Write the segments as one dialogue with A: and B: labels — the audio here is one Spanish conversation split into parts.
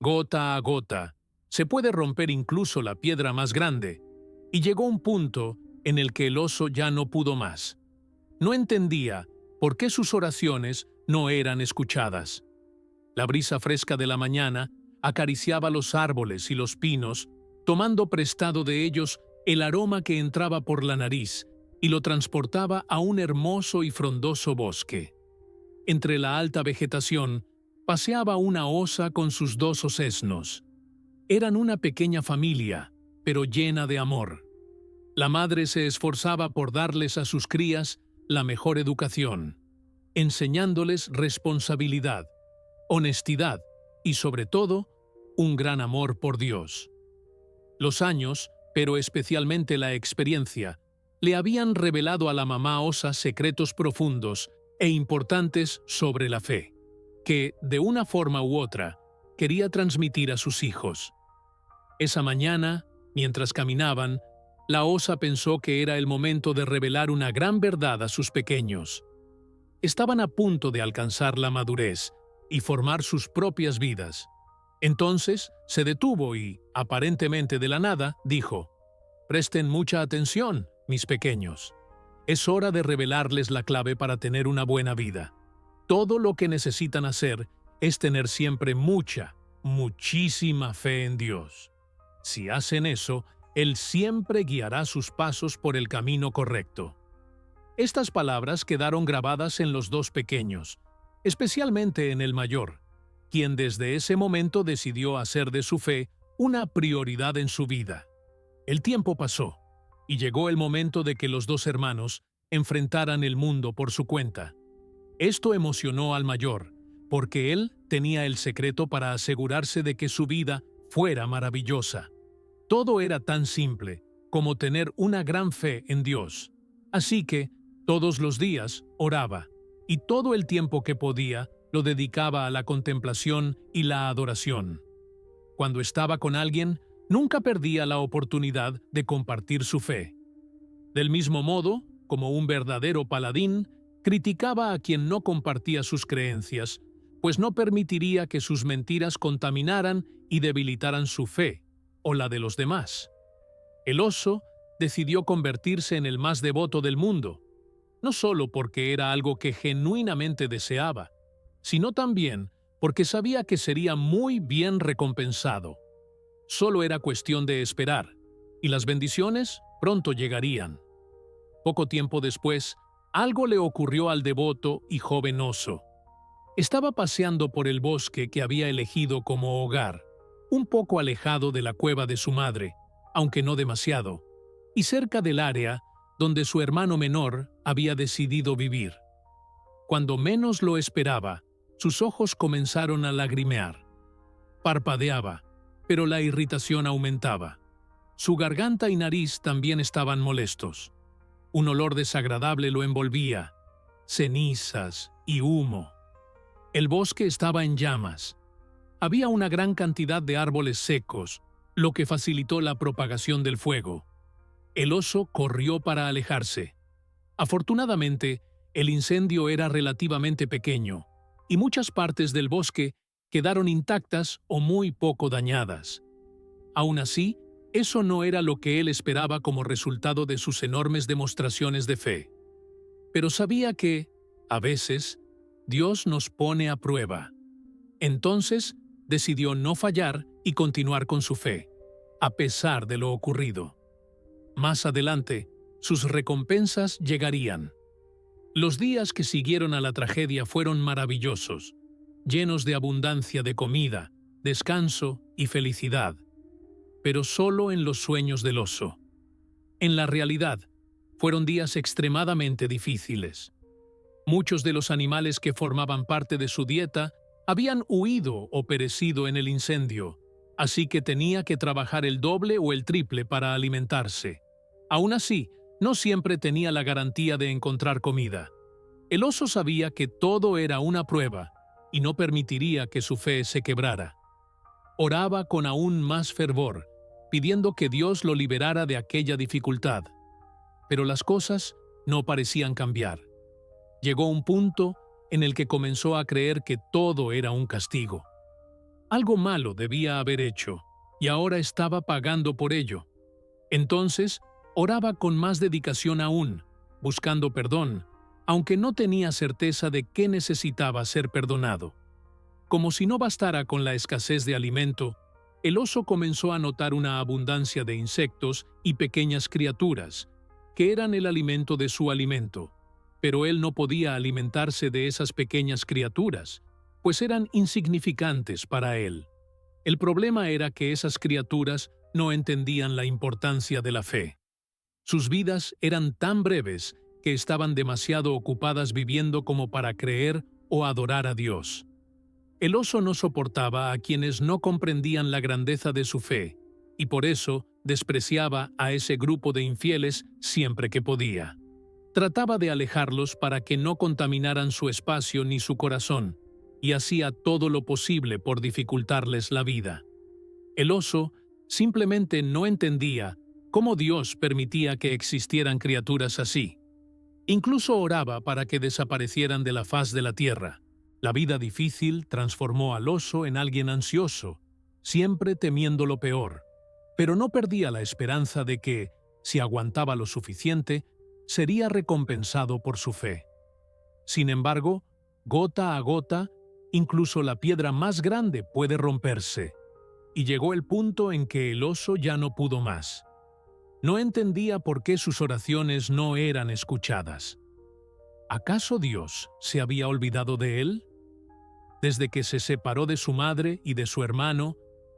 A: gota a gota, se puede romper incluso la piedra más grande, y llegó un punto en el que el oso ya no pudo más. No entendía por qué sus oraciones no eran escuchadas. La brisa fresca de la mañana acariciaba los árboles y los pinos, tomando prestado de ellos el aroma que entraba por la nariz y lo transportaba a un hermoso y frondoso bosque. Entre la alta vegetación paseaba una osa con sus dos osesnos. Eran una pequeña familia, pero llena de amor. La madre se esforzaba por darles a sus crías la mejor educación, enseñándoles responsabilidad, honestidad y, sobre todo, un gran amor por Dios. Los años, pero especialmente la experiencia, le habían revelado a la mamá osa secretos profundos e importantes sobre la fe, que, de una forma u otra, quería transmitir a sus hijos. Esa mañana, mientras caminaban, la osa pensó que era el momento de revelar una gran verdad a sus pequeños. Estaban a punto de alcanzar la madurez y formar sus propias vidas. Entonces se detuvo y, aparentemente de la nada, dijo: «Presten mucha atención, mis pequeños. Es hora de revelarles la clave para tener una buena vida. Todo lo que necesitan hacer es tener siempre muchísima fe en Dios. Si hacen eso, Él siempre guiará sus pasos por el camino correcto». Estas palabras quedaron grabadas en los dos pequeños, especialmente en el mayor, quien desde ese momento decidió hacer de su fe una prioridad en su vida. El tiempo pasó, y llegó el momento de que los dos hermanos enfrentaran el mundo por su cuenta. Esto emocionó al mayor, porque él tenía el secreto para asegurarse de que su vida fuera maravillosa. Todo era tan simple como tener una gran fe en Dios. Así que, todos los días, oraba, y todo el tiempo que podía lo dedicaba a la contemplación y la adoración. Cuando estaba con alguien, nunca perdía la oportunidad de compartir su fe. Del mismo modo, como un verdadero paladín, criticaba a quien no compartía sus creencias, pues no permitiría que sus mentiras contaminaran y debilitaran su fe, o la de los demás. El oso decidió convertirse en el más devoto del mundo, no solo porque era algo que genuinamente deseaba, sino también porque sabía que sería muy bien recompensado. Solo era cuestión de esperar, y las bendiciones pronto llegarían. Poco tiempo después, algo le ocurrió al devoto y joven oso. Estaba paseando por el bosque que había elegido como hogar, un poco alejado de la cueva de su madre, aunque no demasiado, y cerca del área donde su hermano menor había decidido vivir. Cuando menos lo esperaba, sus ojos comenzaron a lagrimear. Parpadeaba, pero la irritación aumentaba. Su garganta y nariz también estaban molestos. Un olor desagradable lo envolvía, cenizas y humo. El bosque estaba en llamas. Había una gran cantidad de árboles secos, lo que facilitó la propagación del fuego. El oso corrió para alejarse. Afortunadamente, el incendio era relativamente pequeño, y muchas partes del bosque quedaron intactas o muy poco dañadas. Aún así, eso no era lo que él esperaba como resultado de sus enormes demostraciones de fe. Pero sabía que, a veces, Dios nos pone a prueba. Entonces, decidió no fallar y continuar con su fe, a pesar de lo ocurrido. Más adelante, sus recompensas llegarían. Los días que siguieron a la tragedia fueron maravillosos, llenos de abundancia de comida, descanso y felicidad, pero solo en los sueños del oso. En la realidad, fueron días extremadamente difíciles. Muchos de los animales que formaban parte de su dieta habían huido o perecido en el incendio, así que tenía que trabajar el doble o el triple para alimentarse. Aún así, no siempre tenía la garantía de encontrar comida. El oso sabía que todo era una prueba y no permitiría que su fe se quebrara. Oraba con aún más fervor, pidiendo que Dios lo liberara de aquella dificultad. Pero las cosas no parecían cambiar. Llegó un punto en el que comenzó a creer que todo era un castigo. Algo malo debía haber hecho, y ahora estaba pagando por ello. Entonces, oraba con más dedicación aún, buscando perdón, aunque no tenía certeza de que necesitaba ser perdonado. Como si no bastara con la escasez de alimento, el oso comenzó a notar una abundancia de insectos y pequeñas criaturas, que eran el alimento de su alimento. Pero él no podía alimentarse de esas pequeñas criaturas, pues eran insignificantes para él. El problema era que esas criaturas no entendían la importancia de la fe. Sus vidas eran tan breves que estaban demasiado ocupadas viviendo como para creer o adorar a Dios. El oso no soportaba a quienes no comprendían la grandeza de su fe, y por eso despreciaba a ese grupo de infieles siempre que podía. Trataba de alejarlos para que no contaminaran su espacio ni su corazón, y hacía todo lo posible por dificultarles la vida. El oso simplemente no entendía cómo Dios permitía que existieran criaturas así. Incluso oraba para que desaparecieran de la faz de la tierra. La vida difícil transformó al oso en alguien ansioso, siempre temiendo lo peor, pero no perdía la esperanza de que, si aguantaba lo suficiente, sería recompensado por su fe. Sin embargo, gota a gota, incluso la piedra más grande puede romperse, y llegó el punto en que el oso ya no pudo más. No entendía por qué sus oraciones no eran escuchadas. ¿Acaso Dios se había olvidado de él? Desde que se separó de su madre y de su hermano,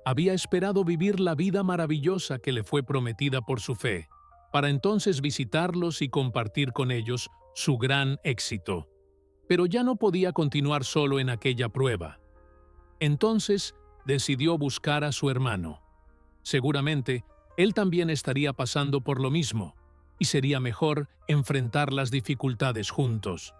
A: había esperado vivir la vida maravillosa que le fue prometida por su fe, para entonces visitarlos y compartir con ellos su gran éxito. Pero ya no podía continuar solo en aquella prueba. Entonces decidió buscar a su hermano. Seguramente, él también estaría pasando por lo mismo, y sería mejor enfrentar las dificultades juntos.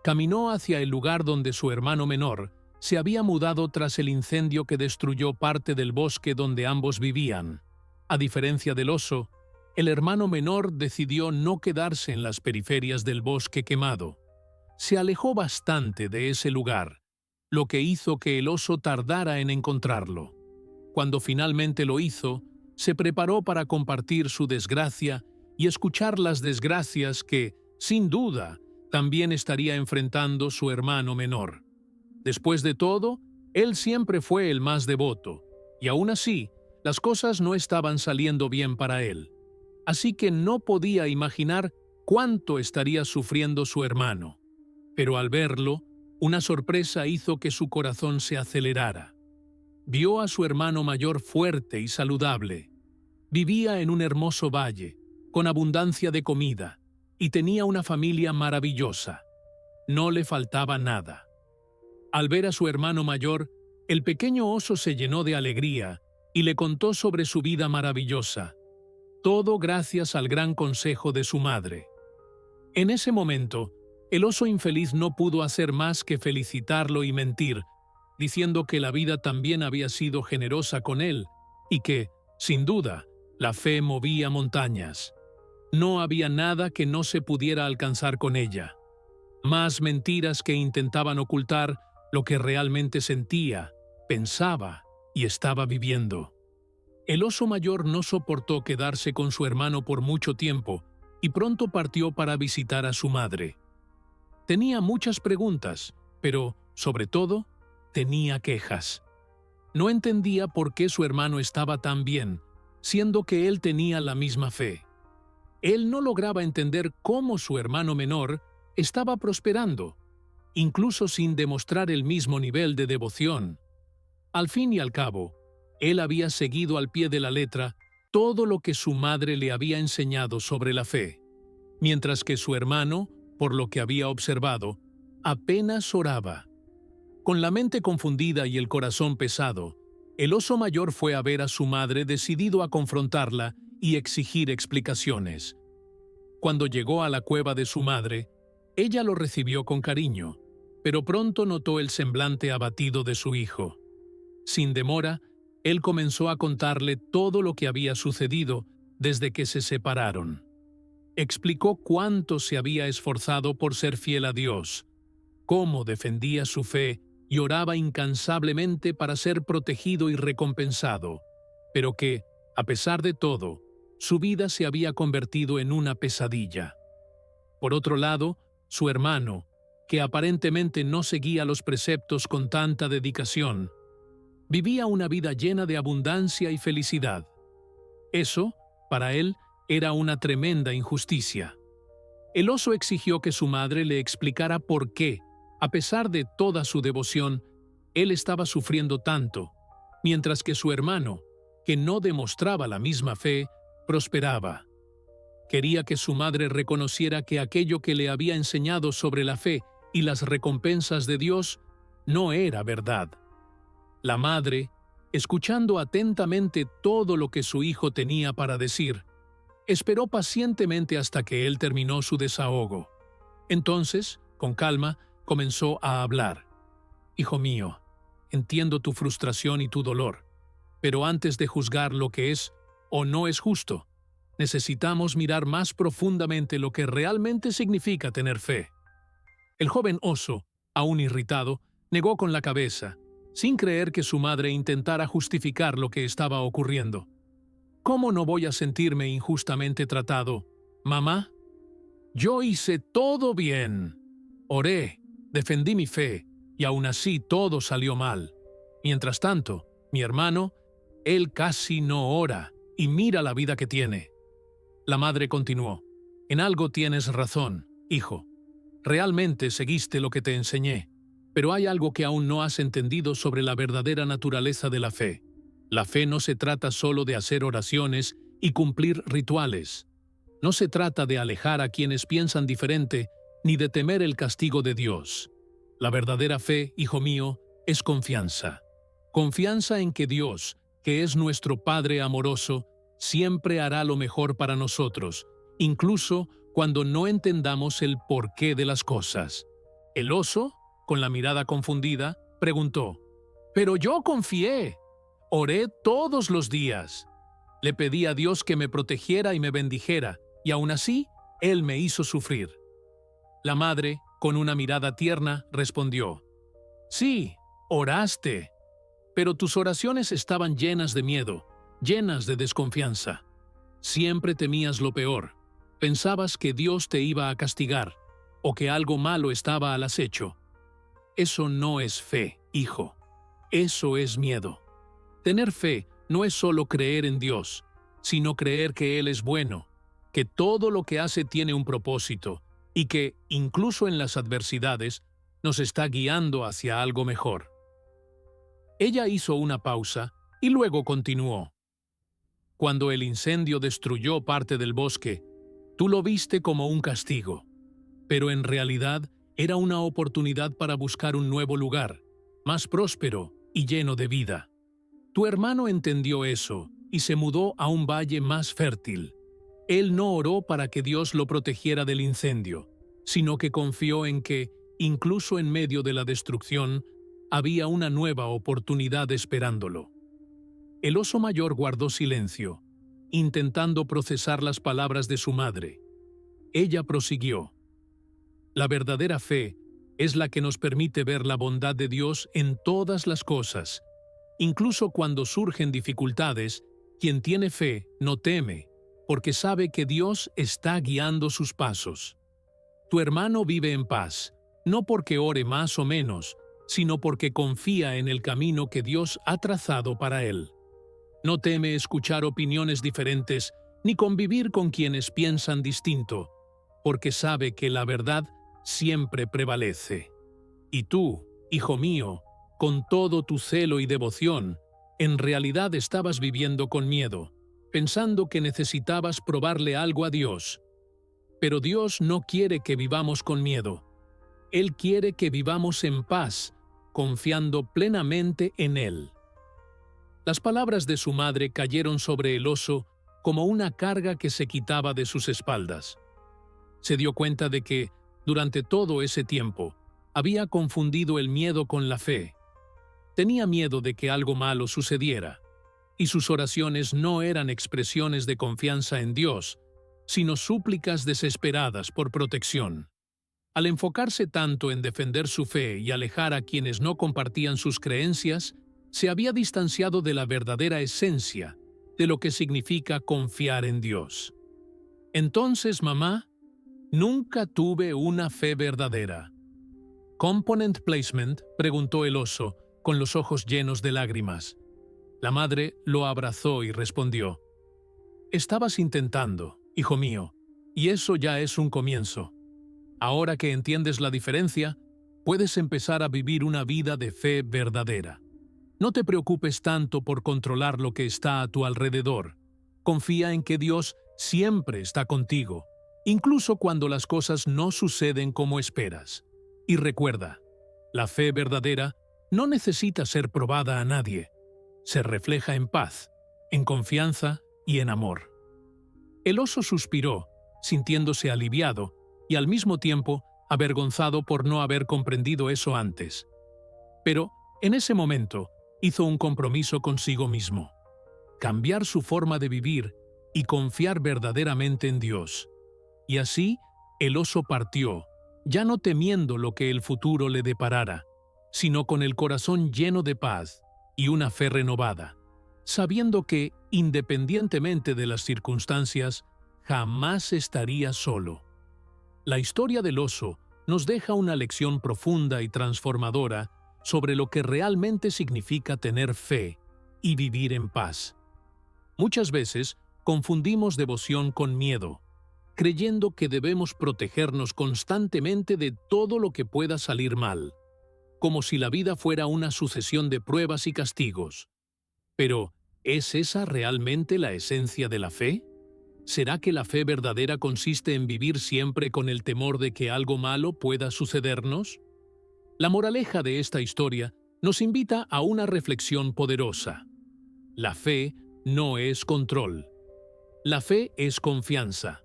A: Caminó hacia el lugar donde su hermano menor se había mudado tras el incendio que destruyó parte del bosque donde ambos vivían. A diferencia del oso, el hermano menor decidió no quedarse en las periferias del bosque quemado. Se alejó bastante de ese lugar, lo que hizo que el oso tardara en encontrarlo. Cuando finalmente lo hizo, se preparó para compartir su desgracia y escuchar las desgracias que, sin duda, también estaría enfrentando su hermano menor. Después de todo, él siempre fue el más devoto, y aún así, las cosas no estaban saliendo bien para él. Así que no podía imaginar cuánto estaría sufriendo su hermano. Pero al verlo, una sorpresa hizo que su corazón se acelerara. Vio a su hermano mayor fuerte y saludable. Vivía en un hermoso valle, con abundancia de comida, y tenía una familia maravillosa. No le faltaba nada. Al ver a su hermano mayor, el pequeño oso se llenó de alegría y le contó sobre su vida maravillosa, todo gracias al gran consejo de su madre. En ese momento, el oso infeliz no pudo hacer más que felicitarlo y mentir, diciendo que la vida también había sido generosa con él y que, sin duda, la fe movía montañas. No había nada que no se pudiera alcanzar con ella. Más mentiras que intentaban ocultar lo que realmente sentía, pensaba y estaba viviendo. El oso mayor no soportó quedarse con su hermano por mucho tiempo y pronto partió para visitar a su madre. Tenía muchas preguntas, pero, sobre todo, tenía quejas. No entendía por qué su hermano estaba tan bien, siendo que él tenía la misma fe. Él no lograba entender cómo su hermano menor estaba prosperando, incluso sin demostrar el mismo nivel de devoción. Al fin y al cabo, él había seguido al pie de la letra todo lo que su madre le había enseñado sobre la fe, mientras que su hermano, por lo que había observado, apenas oraba. Con la mente confundida y el corazón pesado, el oso mayor fue a ver a su madre decidido a confrontarla y exigir explicaciones. Cuando llegó a la cueva de su madre, ella lo recibió con cariño, pero pronto notó el semblante abatido de su hijo. Sin demora, él comenzó a contarle todo lo que había sucedido desde que se separaron. Explicó cuánto se había esforzado por ser fiel a Dios, cómo defendía su fe y oraba incansablemente para ser protegido y recompensado, pero que, a pesar de todo, su vida se había convertido en una pesadilla. Por otro lado, su hermano, que aparentemente no seguía los preceptos con tanta dedicación, vivía una vida llena de abundancia y felicidad. Eso, para él, era una tremenda injusticia. El oso exigió que su madre le explicara por qué, a pesar de toda su devoción, él estaba sufriendo tanto, mientras que su hermano, que no demostraba la misma fe, prosperaba. Quería que su madre reconociera que aquello que le había enseñado sobre la fe y las recompensas de Dios no era verdad. La madre, escuchando atentamente todo lo que su hijo tenía para decir, esperó pacientemente hasta que él terminó su desahogo. Entonces, con calma, comenzó a hablar. «Hijo mío, entiendo tu frustración y tu dolor, pero antes de juzgar lo que es o no es justo, necesitamos mirar más profundamente lo que realmente significa tener fe». El joven oso, aún irritado, negó con la cabeza, sin creer que su madre intentara justificar lo que estaba ocurriendo. «¿Cómo no voy a sentirme injustamente tratado, mamá? Yo hice todo bien. Oré, defendí mi fe, y aún así todo salió mal. Mientras tanto, mi hermano, él casi no ora y mira la vida que tiene». La madre continuó: «En algo tienes razón, hijo. Realmente seguiste lo que te enseñé, pero hay algo que aún no has entendido sobre la verdadera naturaleza de la fe. La fe no se trata solo de hacer oraciones y cumplir rituales. No se trata de alejar a quienes piensan diferente ni de temer el castigo de Dios. La verdadera fe, hijo mío, es confianza. Confianza en que Dios, que es nuestro Padre amoroso, siempre hará lo mejor para nosotros, incluso cuando no entendamos el porqué de las cosas». El oso, con la mirada confundida, preguntó: «Pero yo confié. Oré todos los días. Le pedí a Dios que me protegiera y me bendijera, y aún así, Él me hizo sufrir». La madre, con una mirada tierna, respondió: «Sí, oraste, pero tus oraciones estaban llenas de miedo, llenas de desconfianza. Siempre temías lo peor. Pensabas que Dios te iba a castigar, o que algo malo estaba al acecho. Eso no es fe, hijo. Eso es miedo. Tener fe no es solo creer en Dios, sino creer que Él es bueno, que todo lo que hace tiene un propósito, y que, incluso en las adversidades, nos está guiando hacia algo mejor». Ella hizo una pausa y luego continuó: «Cuando el incendio destruyó parte del bosque, tú lo viste como un castigo, pero en realidad era una oportunidad para buscar un nuevo lugar, más próspero y lleno de vida. Tu hermano entendió eso y se mudó a un valle más fértil. Él no oró para que Dios lo protegiera del incendio, sino que confió en que, incluso en medio de la destrucción, había una nueva oportunidad esperándolo». El oso mayor guardó silencio, intentando procesar las palabras de su madre. Ella prosiguió: «La verdadera fe es la que nos permite ver la bondad de Dios en todas las cosas. Incluso cuando surgen dificultades, quien tiene fe no teme, porque sabe que Dios está guiando sus pasos. Tu hermano vive en paz, no porque ore más o menos, sino porque confía en el camino que Dios ha trazado para él. No teme escuchar opiniones diferentes ni convivir con quienes piensan distinto, porque sabe que la verdad siempre prevalece. Y tú, hijo mío, con todo tu celo y devoción, en realidad estabas viviendo con miedo, pensando que necesitabas probarle algo a Dios. Pero Dios no quiere que vivamos con miedo. Él quiere que vivamos en paz, confiando plenamente en Él». Las palabras de su madre cayeron sobre el oso como una carga que se quitaba de sus espaldas. Se dio cuenta de que, durante todo ese tiempo, había confundido el miedo con la fe. Tenía miedo de que algo malo sucediera, y sus oraciones no eran expresiones de confianza en Dios, sino súplicas desesperadas por protección. Al enfocarse tanto en defender su fe y alejar a quienes no compartían sus creencias, se había distanciado de la verdadera esencia de lo que significa confiar en Dios. Entonces, mamá, nunca tuve una fe verdadera. ¿Component placement?, preguntó el oso, con los ojos llenos de lágrimas. La madre lo abrazó y respondió: estabas intentando, hijo mío, y eso ya es un comienzo. Ahora que entiendes la diferencia, puedes empezar a vivir una vida de fe verdadera. No te preocupes tanto por controlar lo que está a tu alrededor. Confía en que Dios siempre está contigo, incluso cuando las cosas no suceden como esperas. Y recuerda, la fe verdadera no necesita ser probada a nadie. Se refleja en paz, en confianza y en amor. El oso suspiró, sintiéndose aliviado y al mismo tiempo avergonzado por no haber comprendido eso antes. Pero, en ese momento, hizo un compromiso consigo mismo: cambiar su forma de vivir y confiar verdaderamente en Dios. Y así, el oso partió, ya no temiendo lo que el futuro le deparara, sino con el corazón lleno de paz y una fe renovada, sabiendo que, independientemente de las circunstancias, jamás estaría solo. La historia del oso nos deja una lección profunda y transformadora sobre lo que realmente significa tener fe y vivir en paz. Muchas veces confundimos devoción con miedo, creyendo que debemos protegernos constantemente de todo lo que pueda salir mal, como si la vida fuera una sucesión de pruebas y castigos. Pero, ¿es esa realmente la esencia de la fe? ¿Será que la fe verdadera consiste en vivir siempre con el temor de que algo malo pueda sucedernos? La moraleja de esta historia nos invita a una reflexión poderosa. La fe no es control. La fe es confianza.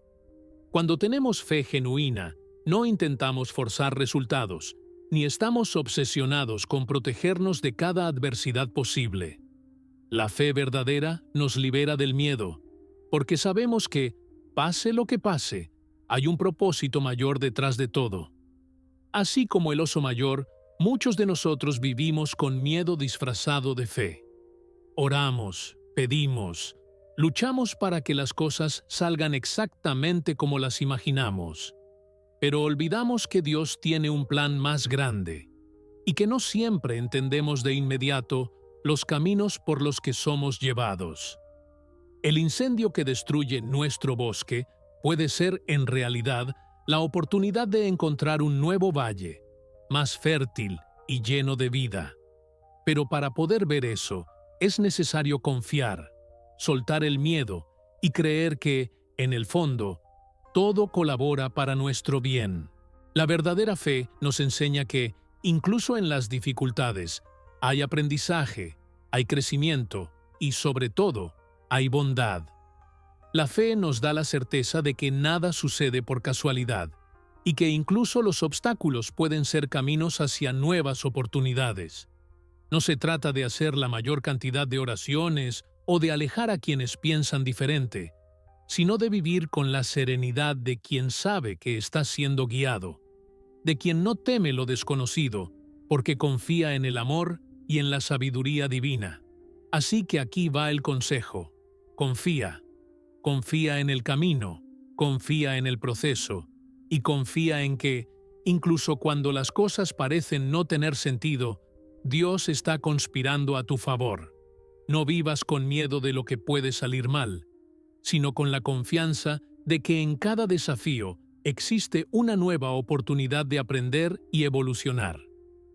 A: Cuando tenemos fe genuina, no intentamos forzar resultados, ni estamos obsesionados con protegernos de cada adversidad posible. La fe verdadera nos libera del miedo, porque sabemos que, pase lo que pase, hay un propósito mayor detrás de todo. Así como el oso mayor, muchos de nosotros vivimos con miedo disfrazado de fe. Oramos, pedimos, luchamos para que las cosas salgan exactamente como las imaginamos. Pero olvidamos que Dios tiene un plan más grande y que no siempre entendemos de inmediato los caminos por los que somos llevados. El incendio que destruye nuestro bosque puede ser, en realidad, la oportunidad de encontrar un nuevo valle, más fértil y lleno de vida. Pero para poder ver eso, es necesario confiar, soltar el miedo y creer que, en el fondo, todo colabora para nuestro bien. La verdadera fe nos enseña que, incluso en las dificultades, hay aprendizaje, hay crecimiento y, sobre todo, hay bondad. La fe nos da la certeza de que nada sucede por casualidad y que incluso los obstáculos pueden ser caminos hacia nuevas oportunidades. No se trata de hacer la mayor cantidad de oraciones o de alejar a quienes piensan diferente, sino de vivir con la serenidad de quien sabe que está siendo guiado, de quien no teme lo desconocido, porque confía en el amor y en la sabiduría divina. Así que aquí va el consejo: confía. Confía en el camino, confía en el proceso y confía en que, incluso cuando las cosas parecen no tener sentido, Dios está conspirando a tu favor. No vivas con miedo de lo que puede salir mal, sino con la confianza de que en cada desafío existe una nueva oportunidad de aprender y evolucionar.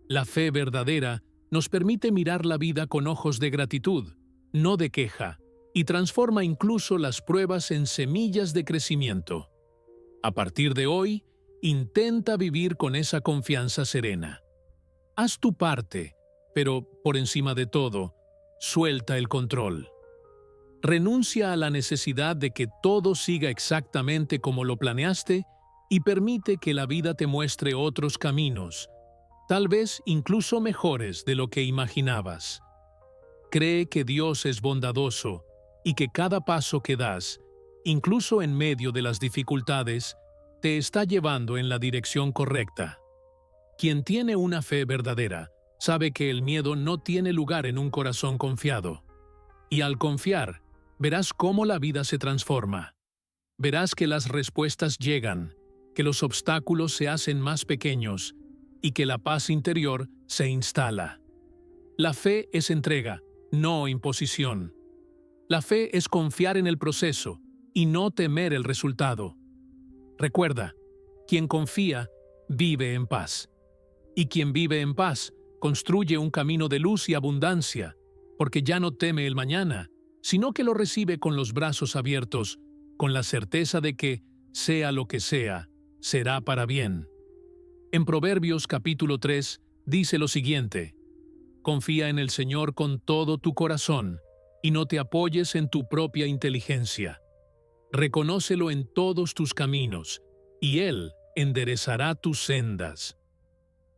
A: La fe verdadera nos permite mirar la vida con ojos de gratitud, no de queja, y transforma incluso las pruebas en semillas de crecimiento. A partir de hoy, intenta vivir con esa confianza serena. Haz tu parte, pero, por encima de todo, suelta el control. Renuncia a la necesidad de que todo siga exactamente como lo planeaste y permite que la vida te muestre otros caminos, tal vez incluso mejores de lo que imaginabas. Cree que Dios es bondadoso y que cada paso que das, incluso en medio de las dificultades, te está llevando en la dirección correcta. Quien tiene una fe verdadera sabe que el miedo no tiene lugar en un corazón confiado. Y al confiar, verás cómo la vida se transforma. Verás que las respuestas llegan, que los obstáculos se hacen más pequeños y que la paz interior se instala. La fe es entrega, no imposición. La fe es confiar en el proceso y no temer el resultado. Recuerda, quien confía vive en paz. Y quien vive en paz construye un camino de luz y abundancia, porque ya no teme el mañana, sino que lo recibe con los brazos abiertos, con la certeza de que, sea lo que sea, será para bien. En Proverbios capítulo 3 dice lo siguiente: confía en el Señor con todo tu corazón y no te apoyes en tu propia inteligencia. Reconócelo en todos tus caminos, y Él enderezará tus sendas.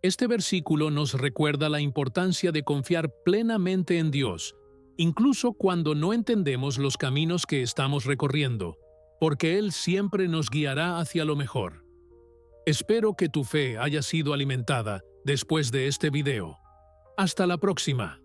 A: Este versículo nos recuerda la importancia de confiar plenamente en Dios, incluso cuando no entendemos los caminos que estamos recorriendo, porque Él siempre nos guiará hacia lo mejor. Espero que tu fe haya sido alimentada después de este video. Hasta la próxima.